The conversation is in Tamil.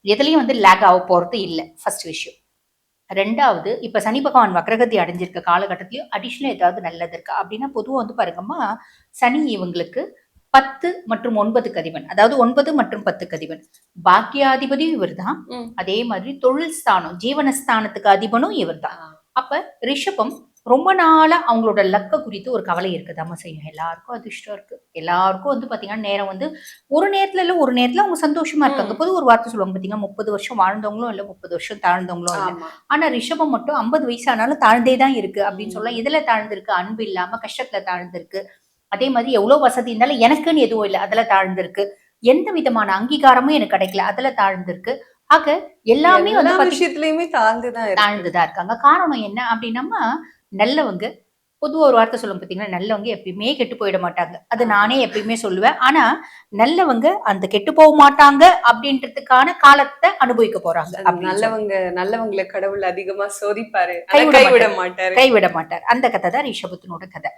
எதுலயும் வந்து லேக் ஆக போறது இல்லை, ஃபர்ஸ்ட் விஷயம். ரெண்டாவது, இப்ப சனி பகவான் வக்ரகதி அடைஞ்சிருக்க காலகட்டத்திலயும் அடிஷனல் ஏதாவது நல்லது இருக்கா அப்படின்னா, பொதுவா வந்து பாருங்கம்மா, சனி இவங்களுக்கு 10 மற்றும் 9 கதிபன். அதாவது 9 மற்றும் 10 கதிபன். பாக்கியாதிபதியும் இவர்தான். அதே மாதிரி தொழில் ஸ்தானம், ஜீவனஸ்தானத்துக்கு அதிபனும் இவர்தான். அப்ப ரிஷபம் ரொம்ப நாளா அவங்களோட லக்க குறித்து ஒரு கவலை இருக்குதாம செய்யும். எல்லாருக்கும் அதிர்ஷ்டம் இருக்கு. எல்லாருக்கும் வந்து பாத்தீங்கன்னா நேரம் வந்து ஒரு நேரத்துல இல்ல ஒரு நேரத்துல அவங்க சந்தோஷமா இருக்காங்க. பொது ஒரு வார்த்தை சொல்லுவாங்க பாத்தீங்கன்னா, 30 வருஷம் வாழ்ந்தவங்களும் இல்ல, 30 வருஷம் தாழ்ந்தவங்களும் இல்ல. ஆனா ரிஷபம் மட்டும் 50 வயசு ஆனாலும் தாழ்ந்தே தான் இருக்கு அப்படின்னு சொல்லலாம். எதுல தாழ்ந்திருக்கு? அன்பு இல்லாம கஷ்டத்துல தாழ்ந்திருக்கு. அதே மாதிரி எவ்வளவு வசதி இருந்தாலும் எனக்குன்னு எதுவும் இல்லை, அதுல தாழ்ந்திருக்கு. எந்த விதமான அங்கீகாரமும் எனக்கு கிடைக்கல, அதுல தாழ்ந்திருக்கு. ஆக எல்லாமே வந்து விஷயத்துலயுமே தாழ்ந்துதான் இருக்காங்க. காரணம் என்ன அப்படின்னா, நல்லவங்க பொதுவா ஒரு வார்த்தை சொல்லுவோம் பாத்தீங்கன்னா, நல்லவங்க எப்பயுமே கெட்டு போயிட மாட்டாங்க. அது நானே எப்பயுமே சொல்லுவேன். ஆனா நல்லவங்க அந்த கெட்டு போக மாட்டாங்க அப்படின்றதுக்கான காலத்தை அனுபவிக்க போறாங்க. நல்லவங்களை கடவுள் அதிகமா சோதிப்பாரு, கைவிட மாட்டார். அந்த கதை தான் ரிஷபத்தினோட கதை.